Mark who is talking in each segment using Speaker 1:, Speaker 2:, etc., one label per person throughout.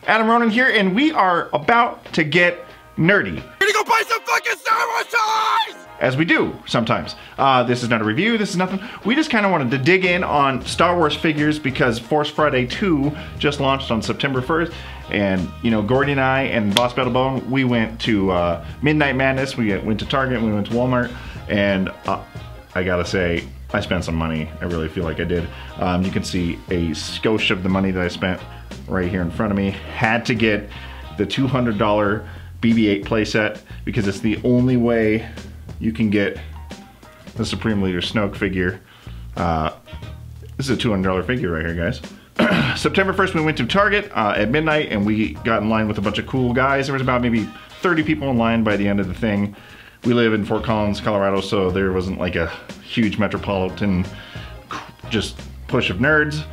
Speaker 1: Adam Ronan here, and we are about to get nerdy.
Speaker 2: We're gonna go buy some fucking Star Wars toys!
Speaker 1: As we do sometimes. This is not a review, this is nothing. We just kind of wanted to dig in on Star Wars figures because Force Friday 2 just launched on September 1st. And, you know, Gordy and I and Boss Battle Bone, we went to Midnight Madness, we went to Target, we went to Walmart, and I gotta say, I spent some money. I really feel like I did. You can see a skosh of the money that I spent right here in front of me. Had to get the $200 BB-8 playset because it's the only way you can get the Supreme Leader Snoke figure. This is a $200 figure right here, guys. September 1st, we went to Target at midnight, and we got in line with a bunch of cool guys. There was about maybe 30 people in line by the end of the thing. We live in Fort Collins, Colorado, so there wasn't like a huge metropolitan just push of nerds.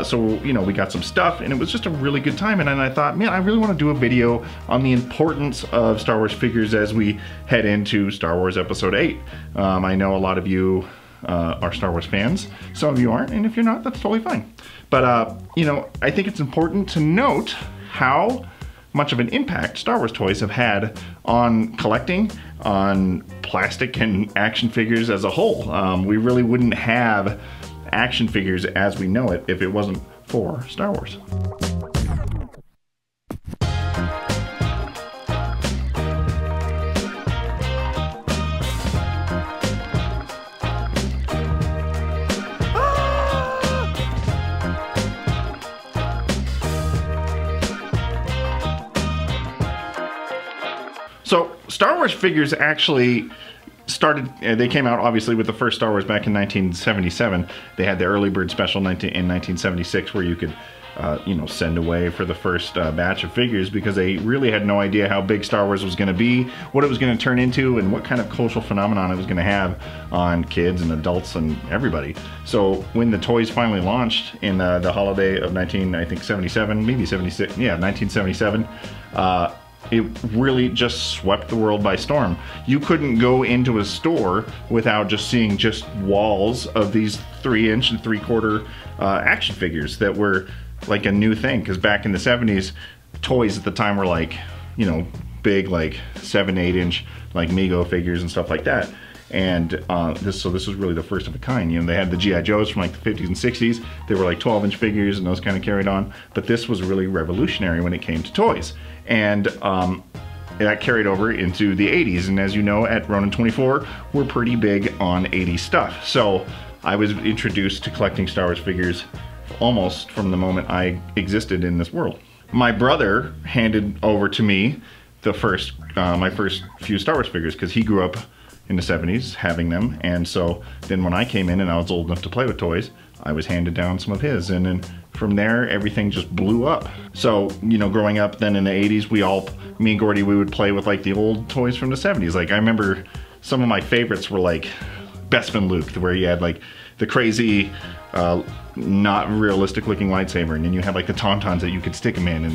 Speaker 1: So, you know, we got some stuff, and it was just a really good time. And then I thought, man, I really want to do a video on the importance of Star Wars figures as we head into Star Wars Episode 8. I know a lot of you are Star Wars fans. Some of you aren't, and if you're not, that's totally fine. But, you know, I think it's important to note how much of an impact Star Wars toys have had on collecting, on plastic and action figures as a whole. We really wouldn't have action figures as we know it if it wasn't for Star Wars. So Star Wars figures actually started, they came out obviously with the first Star Wars back in 1977. They had the early bird special in 1976 where you could, you know, send away for the first batch of figures because they really had no idea how big Star Wars was going to be, what it was going to turn into, and what kind of cultural phenomenon it was going to have on kids and adults and everybody. So when the toys finally launched in the holiday of 1977, maybe 76, yeah, 1977, it really just swept the world by storm. You couldn't go into a store without just seeing just walls of these 3-inch and 3/4 action figures that were like a new thing. Because back in the 70s, toys at the time were like, you know, big like 7-8-inch like Mego figures and stuff like that. And this was really the first of a kind. You know, they had the G.I. Joes from like the 50s and 60s. They were like 12-inch figures, and those kind of carried on. But this was really revolutionary when it came to toys. And that carried over into the 80s. And as you know, at Ronin 24, we're pretty big on 80s stuff. So I was introduced to collecting Star Wars figures almost from the moment I existed in this world. My brother handed over to me the first, my first few Star Wars figures because he grew up in the 70s having them. And so then when I came in and I was old enough to play with toys, I was handed down some of his. And then from there, everything just blew up. So, you know, growing up then in the 80s, me and Gordy, we would play with like the old toys from the 70s. Like I remember some of my favorites were like Bespin Luke, where you had like the crazy, not realistic looking lightsaber. And then you had like the Tauntauns that you could stick them in.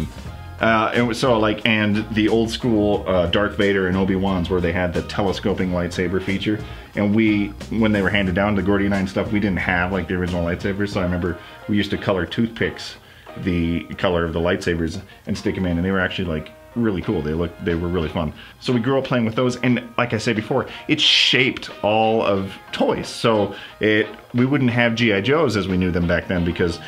Speaker 1: And so like, and the old school Darth Vader and Obi-Wan's where they had the telescoping lightsaber feature. And when they were handed down to Gordy and I and stuff, we didn't have like the original lightsabers. So I remember we used to color toothpicks the color of the lightsabers and stick them in, and they were actually like really cool. They were really fun. So we grew up playing with those, and like I said before, it shaped all of toys. So we wouldn't have G.I. Joes as we knew them back then because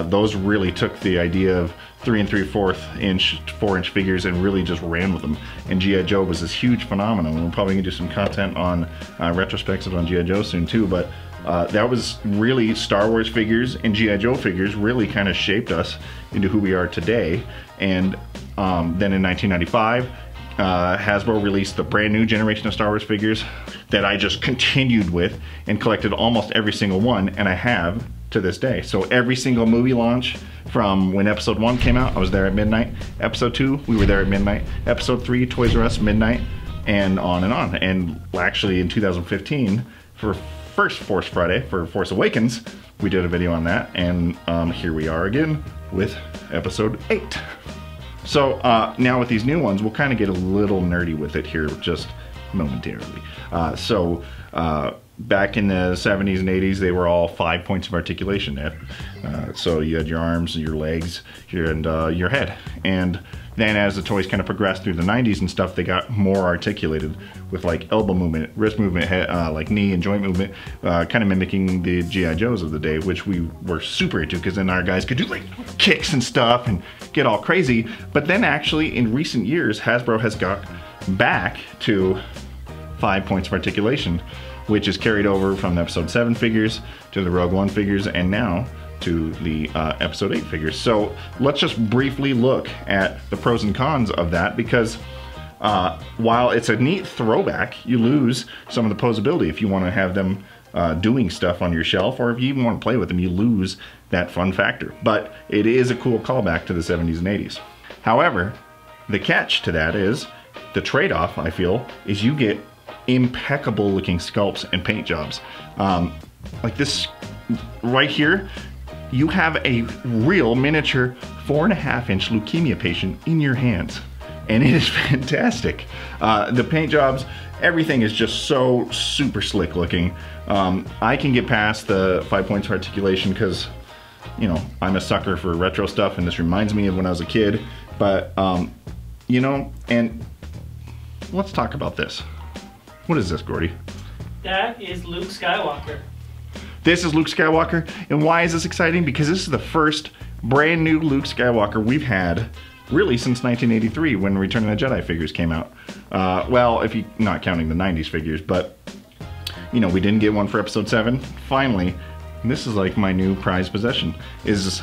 Speaker 1: those really took the idea of 3 3/4 inch, 4-inch figures and really just ran with them. And G.I. Joe was this huge phenomenon. We're probably gonna do some content on retrospectives on G.I. Joe soon too, but that was really Star Wars figures, and G.I. Joe figures really kind of shaped us into who we are today. And then in 1995, Hasbro released the brand new generation of Star Wars figures that I just continued with and collected almost every single one, and I have to this day. So every single movie launch from when Episode 1 came out, I was there at midnight. Episode 2, we were there at midnight. Episode 3, Toys R Us, midnight, and on and on. And actually in 2015, for first Force Friday, for Force Awakens, we did a video on that, and here we are again with Episode 8. So now with these new ones, we'll kind of get a little nerdy with it here just momentarily. back in the 70s and 80s, they were all 5 points of articulation. So you had your arms, your legs, and your head. And then as the toys kind of progressed through the 90s and stuff, they got more articulated with like elbow movement, wrist movement, head, like knee and joint movement, kind of mimicking the G.I. Joes of the day, which we were super into because then our guys could do like kicks and stuff and get all crazy. But then actually in recent years, Hasbro has got back to 5 points of articulation, which is carried over from the episode 7 figures to the Rogue One figures and now to the episode 8 figures. So let's just briefly look at the pros and cons of that, because while it's a neat throwback, you lose some of the posability if you want to have them doing stuff on your shelf, or if you even want to play with them, you lose that fun factor. But it is a cool callback to the 70s and 80s. However, the catch to that is, the trade-off, I feel, is you get impeccable looking sculpts and paint jobs. Like this right here, you have a real miniature 4.5-inch leukemia patient in your hands, and it is fantastic. The paint jobs, everything is just so super slick looking. I can get past the 5 points of articulation because, you know, I'm a sucker for retro stuff, and this reminds me of when I was a kid. But you know, and let's talk about this. What is this, Gordy?
Speaker 3: That is Luke Skywalker.
Speaker 1: This is Luke Skywalker, and why is this exciting? Because this is the first brand new Luke Skywalker we've had really since 1983 when Return of the Jedi figures came out. Well, if you're not counting the 90s figures, but you know, we didn't get one for episode 7. Finally, and this is like my new prized possession. Is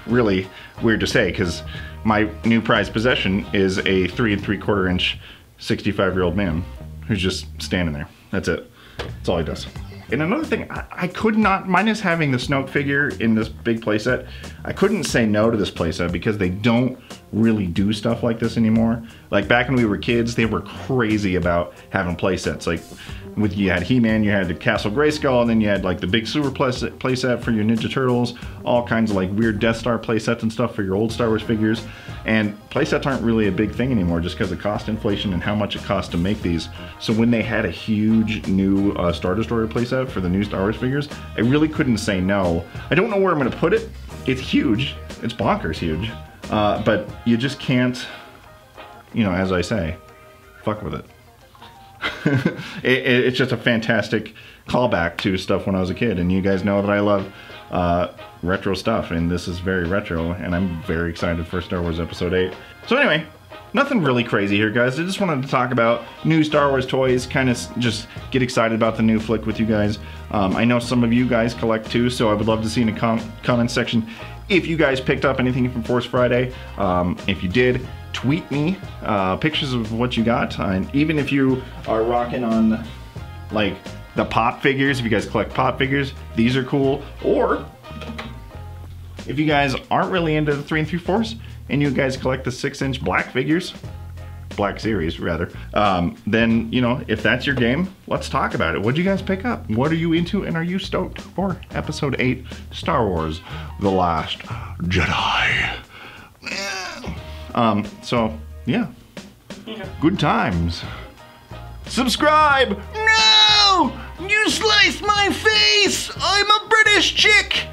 Speaker 1: really weird to say because my new prized possession is a 3 3/4 inch 65-year-old man who's just standing there. That's it. That's all he does. And another thing, I could not, minus having the Snoke figure in this big playset, I couldn't say no to this playset because they don't really do stuff like this anymore. Like back when we were kids, they were crazy about having playsets. Like you had He-Man, you had the Castle Grayskull, and then you had like the big sewer playset for your Ninja Turtles, all kinds of like weird Death Star playsets and stuff for your old Star Wars figures. And playsets aren't really a big thing anymore just because of cost inflation and how much it costs to make these. So when they had a huge new Star Destroyer playset for the new Star Wars figures, I really couldn't say no. I don't know where I'm gonna put it. It's huge, it's bonkers huge. But you just can't, you know, as I say, fuck with it. It's just a fantastic callback to stuff when I was a kid, and you guys know that I love retro stuff, and this is very retro, and I'm very excited for Star Wars Episode 8. So anyway, nothing really crazy here, guys. I just wanted to talk about new Star Wars toys, kind of just get excited about the new flick with you guys. I know some of you guys collect too, so I would love to see in the comment section if you guys picked up anything from Force Friday. If you did, tweet me pictures of what you got. And even if you are rocking on like the pop figures, if you guys collect pop figures, these are cool. Or if you guys aren't really into the 3 3/4 and you guys collect the 6-inch black figures, Black Series rather, then, you know, if that's your game, let's talk about it. What'd you guys pick up? What are you into, and are you stoked for Episode 8 Star Wars The Last Jedi? So yeah, good times. Subscribe. No, you sliced my face. I'm a British chick.